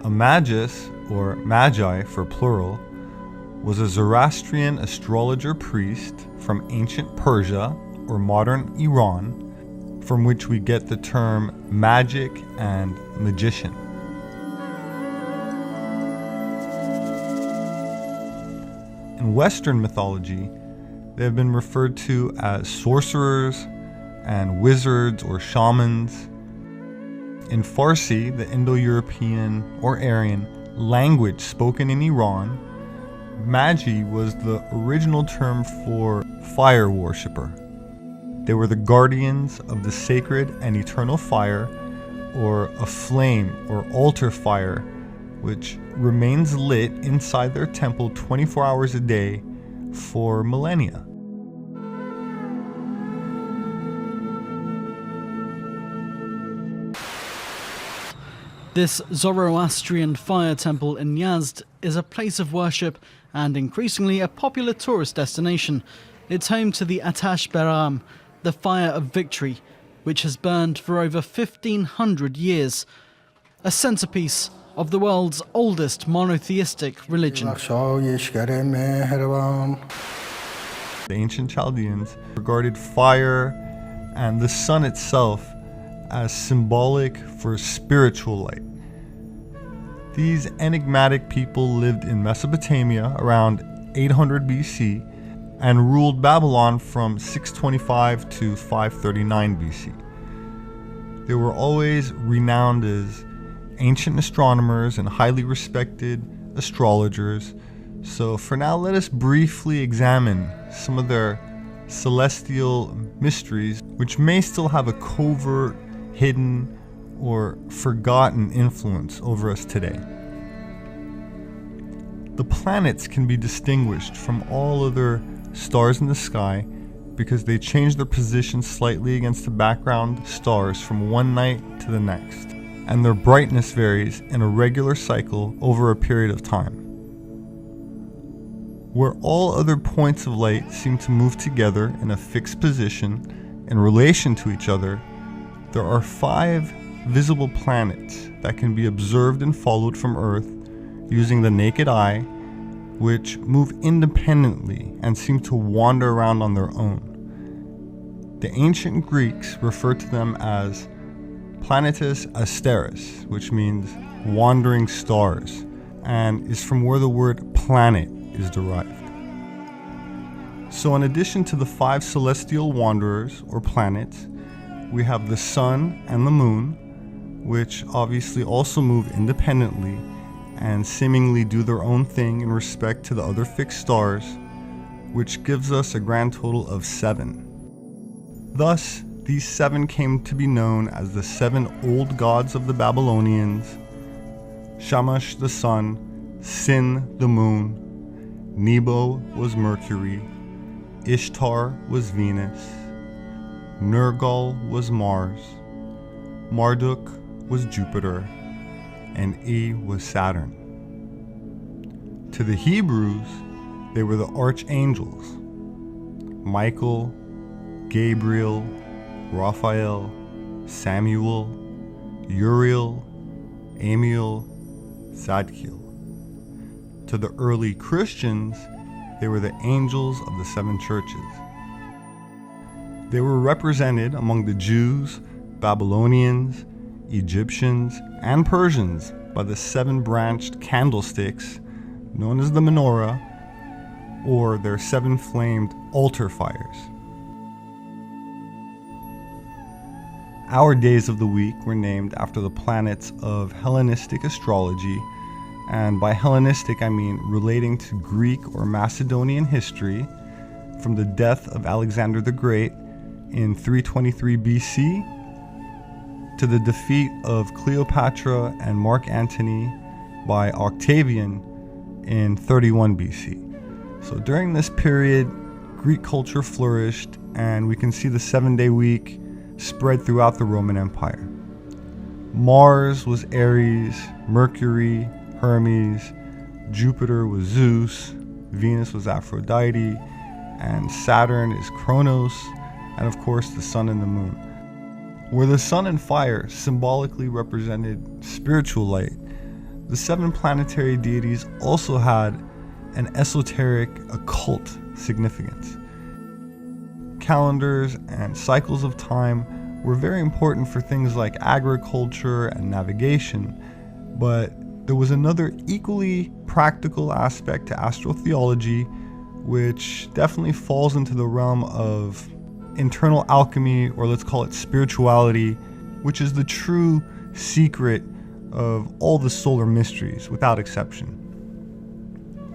A magus, or magi for plural, was a Zoroastrian astrologer priest from ancient Persia or modern Iran, from which we get the term magic and magician. In Western mythology, they have been referred to as sorcerers and wizards or shamans. In Farsi, the Indo-European or Aryan language spoken in Iran, magi was the original term for fire worshipper. They were the guardians of the sacred and eternal fire, or a flame or altar fire, which remains lit inside their temple 24 hours a day for millennia. This Zoroastrian fire temple in Yazd is a place of worship and increasingly a popular tourist destination. It's home to the Atash Beram, the fire of victory, which has burned for over 1,500 years, a centerpiece of the world's oldest monotheistic religion. The ancient Chaldeans regarded fire and the sun itself as symbolic for spiritual light. These enigmatic people lived in Mesopotamia around 800 BC and ruled Babylon from 625 to 539 BC. They were always renowned as ancient astronomers and highly respected astrologers. So for now, let us briefly examine some of their celestial mysteries, which may still have a covert, hidden, or forgotten influence over us today. The planets can be distinguished from all other stars in the sky because they change their position slightly against the background stars from one night to the next, and their brightness varies in a regular cycle over a period of time. Where all other points of light seem to move together in a fixed position in relation to each other, there are 5 visible planets that can be observed and followed from Earth using the naked eye, which move independently and seem to wander around on their own. The ancient Greeks referred to them as planetes asteris, which means wandering stars, and is from where the word planet is derived. So in addition to the 5 celestial wanderers or planets, we have the sun and the moon, which obviously also move independently and seemingly do their own thing in respect to the other fixed stars, which gives us a grand total of 7. Thus, these 7 came to be known as the 7 old gods of the Babylonians: Shamash the sun, Sin the moon, Nebo was Mercury, Ishtar was Venus, Nergal was Mars, Marduk was Jupiter, and E was Saturn. To the Hebrews, they were the archangels: Michael, Gabriel, Raphael, Samuel, Uriel, Amiel, Zadkiel. To the early Christians, they were the angels of the 7 churches. They were represented among the Jews, Babylonians, Egyptians, and Persians by the 7 branched candlesticks known as the menorah, or their 7 flamed altar fires. Our days of the week were named after the planets of Hellenistic astrology, and by Hellenistic I mean relating to Greek or Macedonian history, from the death of Alexander the Great in 323 BC to the defeat of Cleopatra and Mark Antony by Octavian in 31 BC. So during this period, Greek culture flourished, and we can see the 7-day week spread throughout the Roman Empire. Mars was Ares, Mercury, Hermes, Jupiter was Zeus, Venus was Aphrodite, and Saturn is Kronos, and of course the sun and the moon. Where the sun and fire symbolically represented spiritual light, the 7 planetary deities also had an esoteric, occult significance. Calendars and cycles of time were very important for things like agriculture and navigation, but there was another equally practical aspect to astrotheology, which definitely falls into the realm of internal alchemy, or let's call it spirituality, which is the true secret of all the solar mysteries, without exception.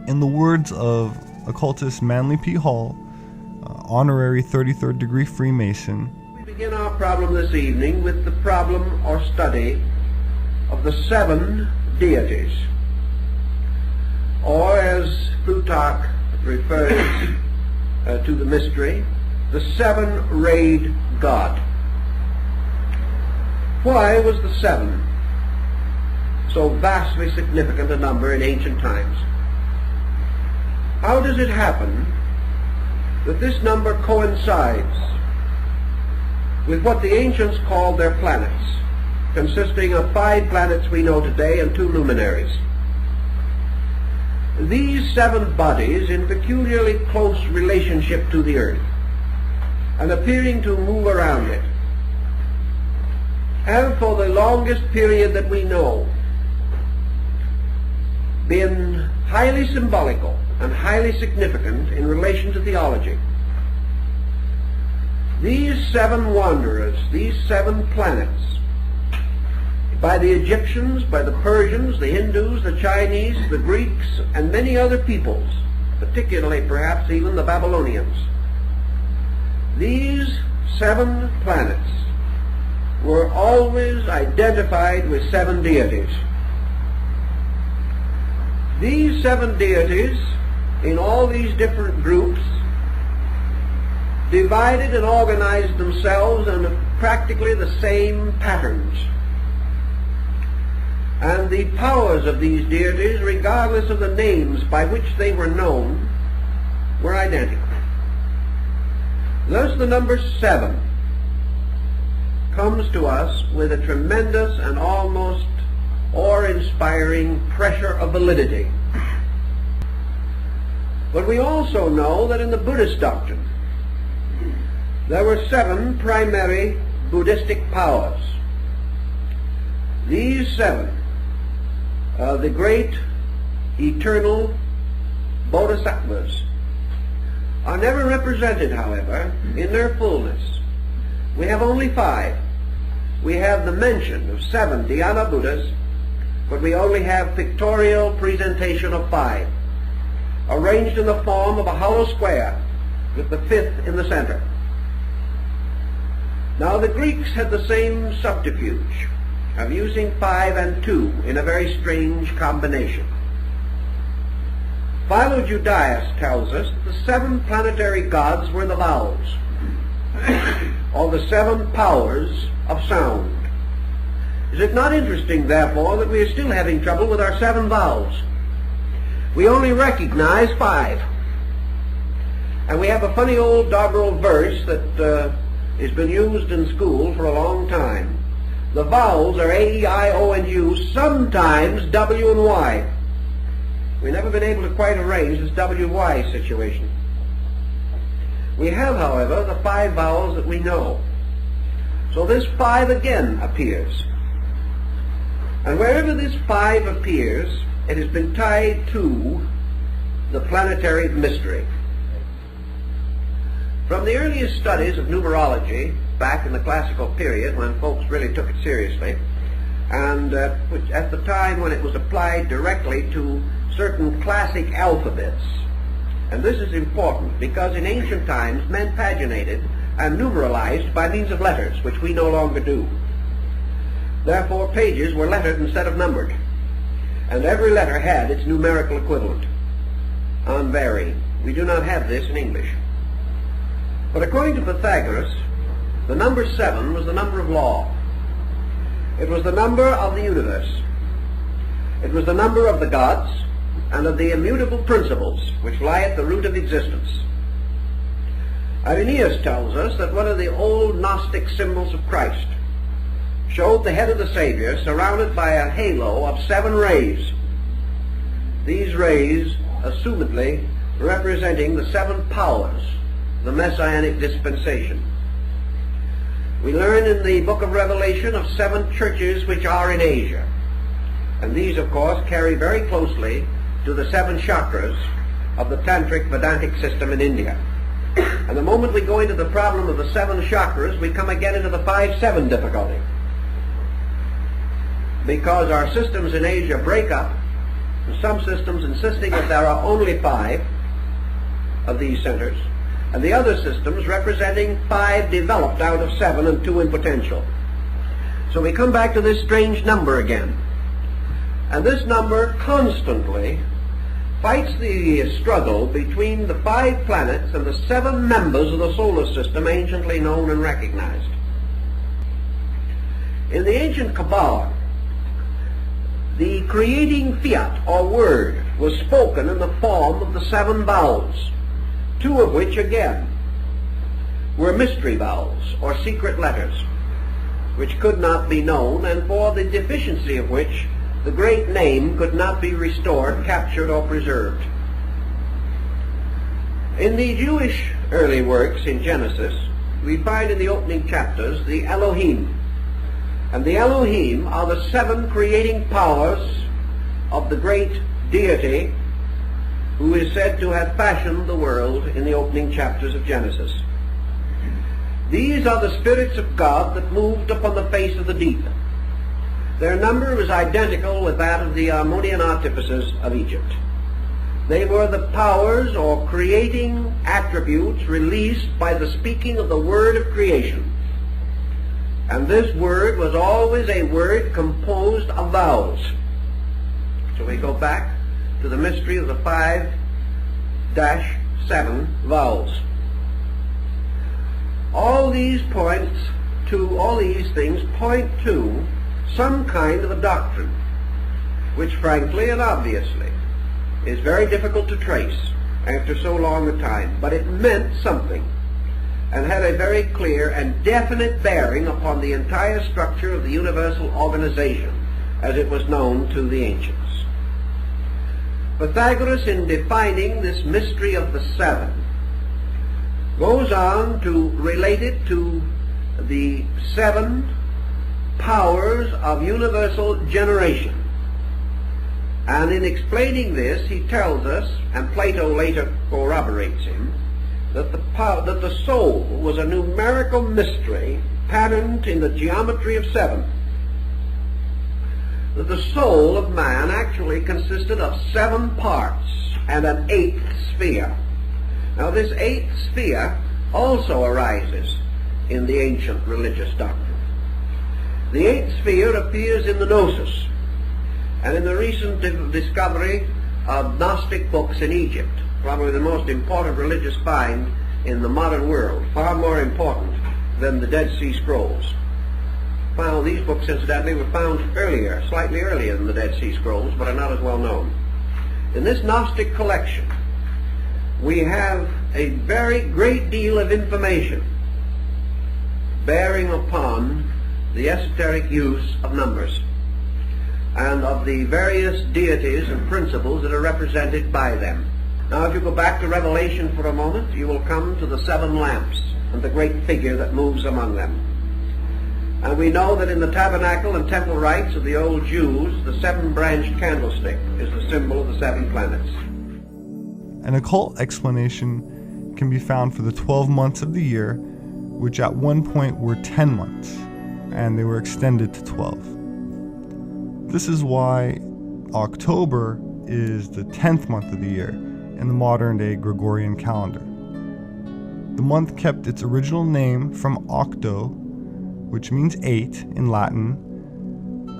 In the words of occultist Manly P. Hall, honorary 33rd degree Freemason, we begin our problem this evening with the problem or study of the 7 deities, or as Plutarch refers to the mystery, the 7-rayed God. Why was the 7 so vastly significant a number in ancient times? How does it happen that this number coincides with what the ancients called their planets, consisting of 5 planets we know today and 2 luminaries? These 7 bodies in peculiarly close relationship to the earth and appearing to move around it have for the longest period that we know been highly symbolical and highly significant in relation to theology. These 7 wanderers, these 7 planets, by the Egyptians, by the Persians, the Hindus, the Chinese, the Greeks, and many other peoples, particularly perhaps even the Babylonians, these 7 planets were always identified with 7 deities. These 7 deities, in all these different groups, divided and organized themselves in practically the same patterns. And the powers of these deities, regardless of the names by which they were known, were identical. Thus the number 7 comes to us with a tremendous and almost awe-inspiring pressure of validity. But we also know that in the Buddhist doctrine there were 7 primary Buddhistic powers. These 7, the great eternal bodhisattvas, are never represented, however, in their fullness. We have only 5. We have the mention of 7 Dhyana Buddhas, but we only have pictorial presentation of 5, arranged in the form of a hollow square with the 5th in the center. Now the Greeks had the same subterfuge of using 5 and 2 in a very strange combination. Philo-Judaeus tells us that the 7 planetary gods were the vowels, or the 7 powers of sound. Is it not interesting, therefore, that we are still having trouble with our 7 vowels? We only recognize 5. And we have a funny old doggerel verse that has been used in school for a long time. The vowels are A, E, I, O, and U, sometimes W and Y. We've never been able to quite arrange this W-Y situation. We have, however, the 5 vowels that we know. So this 5 again appears. And wherever this 5 appears, it has been tied to the planetary mystery. From the earliest studies of numerology, back in the classical period when folks really took it seriously, and which at the time when it was applied directly to certain classic alphabets. And this is important because in ancient times men paginated and numeralized by means of letters, which we no longer do. Therefore pages were lettered instead of numbered, and every letter had its numerical equivalent, unvarying. We do not have this in English. But according to Pythagoras, the number 7 was the number of law. It was the number of the universe. It was the number of the gods and of the immutable principles which lie at the root of existence. Irenaeus tells us that one of the old Gnostic symbols of Christ showed the head of the Savior surrounded by a halo of 7 rays. These rays, assumedly, representing the 7 powers, the Messianic dispensation. We learn in the book of Revelation of 7 churches which are in Asia. And these, of course, carry very closely to the 7 chakras of the Tantric Vedantic system in India. And the moment we go into the problem of the 7 chakras, we come again into the 5-7 difficulty. Because our systems in Asia break up, and some systems insisting that there are only 5 of these centers, and the other systems representing 5 developed out of 7 and 2 in potential. So we come back to this strange number again. And this number constantly fights the struggle between the 5 planets and the 7 members of the solar system anciently known and recognized. In the ancient Kabbalah, the creating fiat or word was spoken in the form of the 7 vowels, 2 of which again were mystery vowels or secret letters, which could not be known, and for the deficiency of which the great name could not be restored, captured, or preserved. In the Jewish early works in Genesis, we find in the opening chapters the Elohim. And the Elohim are the 7 creating powers of the great deity who is said to have fashioned the world in the opening chapters of Genesis. These are the spirits of God that moved upon the face of the deep. Their number is identical with that of the Armonian artificers of Egypt. They were the powers or creating attributes released by the speaking of the word of creation. And this word was always a word composed of vowels. So we go back to the mystery of the 5-7 vowels. All these things point to some kind of a doctrine, which frankly and obviously is very difficult to trace after so long a time, but it meant something and had a very clear and definite bearing upon the entire structure of the universal organization as it was known to the ancients. Pythagoras, in defining this mystery of the 7, goes on to relate it to the 7 powers of universal generation. And in explaining this, he tells us, and Plato later corroborates him, that the soul was a numerical mystery patterned in the geometry of 7. That the soul of man actually consisted of 7 parts and an 8th sphere. Now this 8th sphere also arises in the ancient religious doctrine. The 8th sphere appears in the Gnosis and in the recent discovery of Gnostic books in Egypt, probably the most important religious find in the modern world, far more important than the Dead Sea Scrolls. Well, these books, incidentally, were found earlier, slightly earlier than the Dead Sea Scrolls, but are not as well known. In this Gnostic collection, we have a very great deal of information bearing upon the esoteric use of numbers and of the various deities and principles that are represented by them. Now, if you go back to Revelation for a moment, you will come to the 7 lamps and the great figure that moves among them. And we know that in the tabernacle and temple rites of the old Jews, the 7-branched candlestick is the symbol of the 7 planets. An occult explanation can be found for the 12 months of the year, which at one point were 10 months, and they were extended to 12. This is why October is the 10th month of the year in the modern-day Gregorian calendar. The month kept its original name from octo, which means 8 in Latin.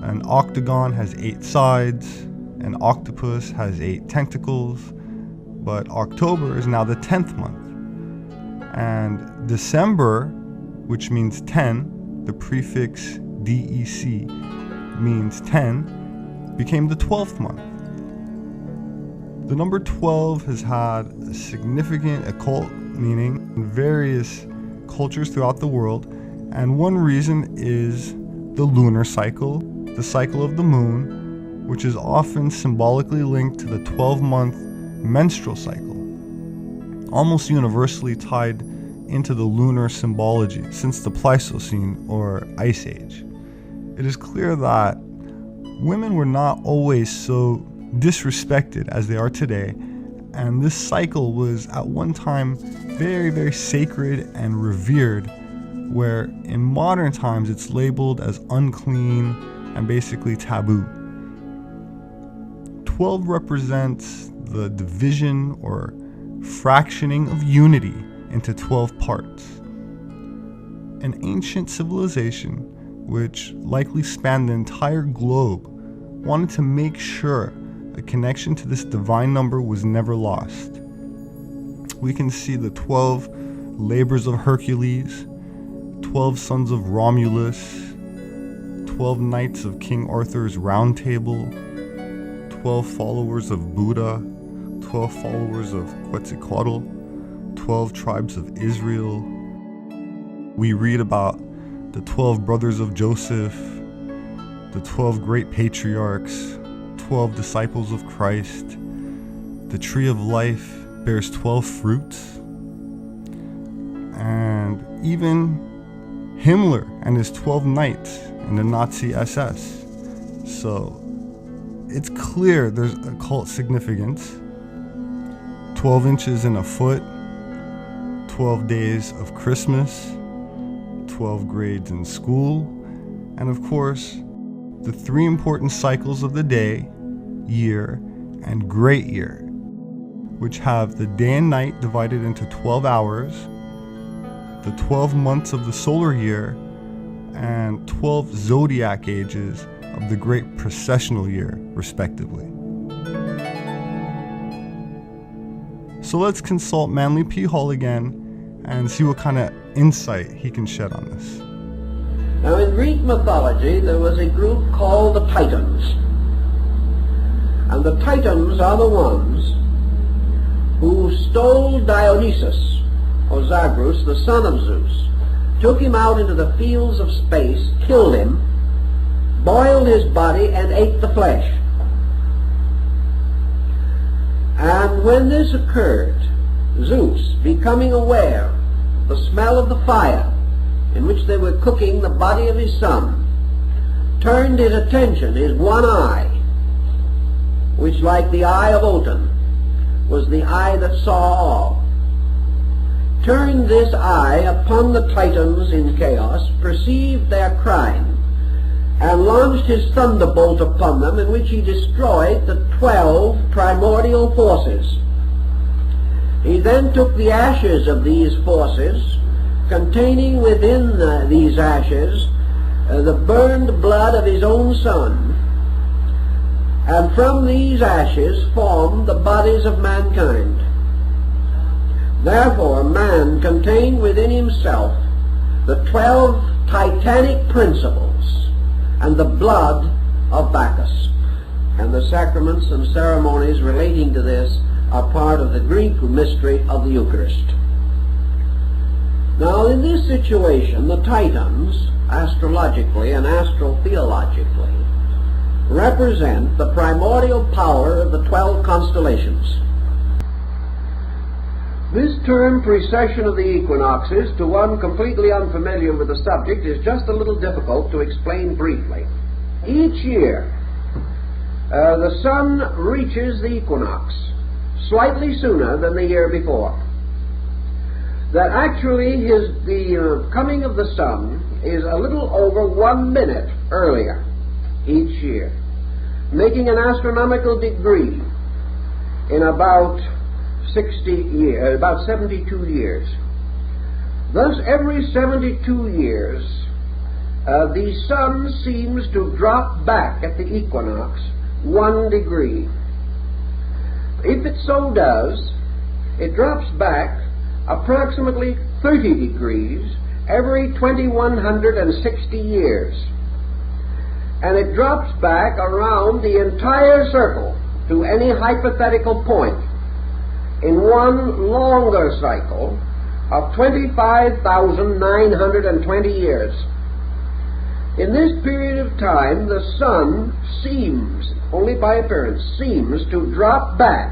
An octagon has 8 sides, an octopus has 8 tentacles, but October is now the 10th month. And December, which means 10, the prefix DEC means 10, became the 12th month. The number 12 has had a significant occult meaning in various cultures throughout the world, and one reason is the lunar cycle, the cycle of the moon, which is often symbolically linked to the 12-month menstrual cycle, almost universally tied into the lunar symbology since the Pleistocene or Ice Age. It is clear that women were not always so disrespected as they are today, and this cycle was at one time very, very sacred and revered, where in modern times it's labeled as unclean and basically taboo. 12 represents the division or fractioning of unity into 12 parts. An ancient civilization, which likely spanned the entire globe, wanted to make sure a connection to this divine number was never lost. We can see the 12 labors of Hercules, 12 sons of Romulus, 12 knights of King Arthur's Round Table, 12 followers of Buddha, 12 followers of Quetzalcoatl, 12 tribes of Israel. We read about the 12 brothers of Joseph, the 12 great patriarchs, 12 disciples of Christ. The tree of life bears 12 fruits. And even Himmler and his 12 knights in the Nazi SS. So it's clear there's occult significance. 12 inches in a foot, 12 days of Christmas, 12 grades in school, and of course, the 3 important cycles of the day, year, and great year, which have the day and night divided into 12 hours, the 12 months of the solar year, and 12 zodiac ages of the great precessional year, respectively. So let's consult Manly P. Hall again and see what kind of insight he can shed on this. Now, in Greek mythology, there was a group called the Titans. And the Titans are the ones who stole Dionysus, or Zagreus, the son of Zeus, took him out into the fields of space, killed him, boiled his body, and ate the flesh. And when this occurred, Zeus, becoming aware of the smell of the fire in which they were cooking the body of his son, turned his attention, his one eye, which like the eye of Otan was the eye that saw all, turned this eye upon the Titans in chaos, perceived their crime, and launched his thunderbolt upon them, in which he destroyed the 12 primordial forces. He then took the ashes of these forces, containing within these ashes the burned blood of his own son, and from these ashes formed the bodies of mankind. Therefore, man contained within himself the 12 titanic principles and the blood of Bacchus. And the sacraments and ceremonies relating to this are part of the Greek mystery of the Eucharist. Now, in this situation, the Titans, astrologically and astrotheologically, represent the primordial power of the 12 constellations. This term, precession of the equinoxes, to one completely unfamiliar with the subject, is just a little difficult to explain briefly. Each year, the sun reaches the equinox slightly sooner than the year before. That actually the coming of the sun is a little over 1 minute earlier each year, making an astronomical degree in about 72 years. Thus, every 72 years, the sun seems to drop back at the equinox 1 degree. If it so does, it drops back approximately 30 degrees every 2160 years. And it drops back around the entire circle to any hypothetical point in one longer cycle of 25,920 years. In this period of time, the sun seems, only by appearance, seems to drop back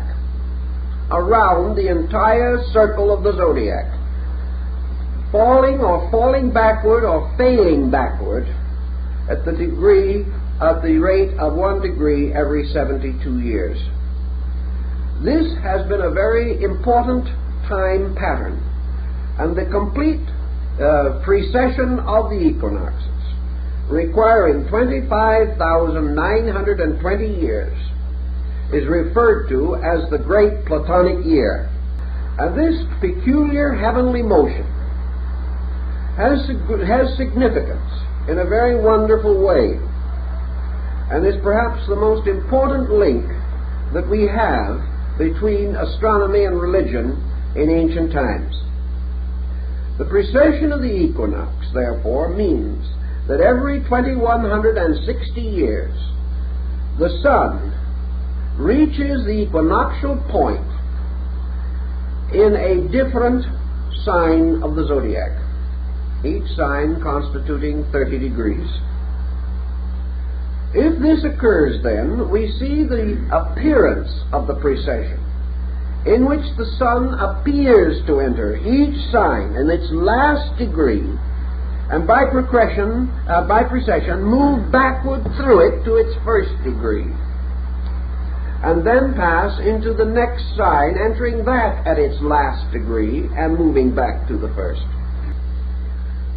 around the entire circle of the zodiac, falling backward or fading backward at the rate of 1 degree every 72 years. This has been a very important time pattern, and the complete precession of the equinoxes, requiring 25,920 years, is referred to as the Great Platonic Year. And this peculiar heavenly motion has significance in a very wonderful way, and is perhaps the most important link that we have between astronomy and religion in ancient times. The precession of the equinox, therefore, means that every 2160 years the sun reaches the equinoctial point in a different sign of the zodiac, each sign constituting 30 degrees. If this occurs, then, we see the appearance of the precession, in which the sun appears to enter each sign in its last degree, and by precession move backward through it to its first degree, and then pass into the next sign, entering that at its last degree and moving back to the first.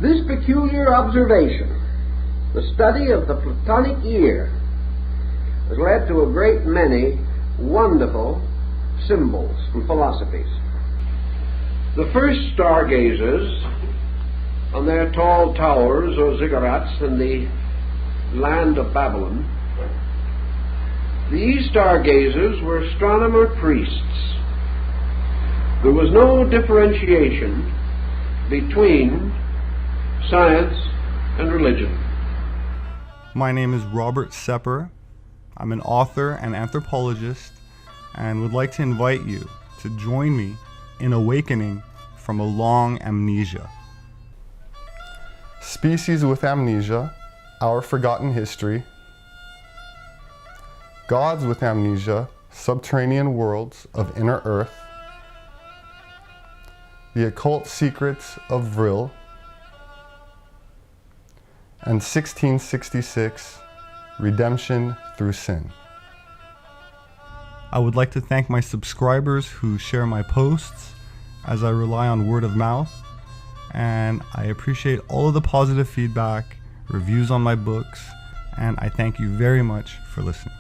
This peculiar observation, the study of the Platonic year, has led to a great many wonderful symbols and philosophies. The first stargazers on their tall towers or ziggurats in the land of Babylon, these stargazers were astronomer priests. There was no differentiation between science and religion. My name is Robert Sepper. I'm an author and anthropologist, and would like to invite you to join me in awakening from a long amnesia. Species with Amnesia, Our Forgotten History. Gods with Amnesia, Subterranean Worlds of Inner Earth. The Occult Secrets of Vril. And 1666, Redemption Through Sin. I would like to thank my subscribers who share my posts, as I rely on word of mouth, and I appreciate all of the positive feedback, reviews on my books, and I thank you very much for listening.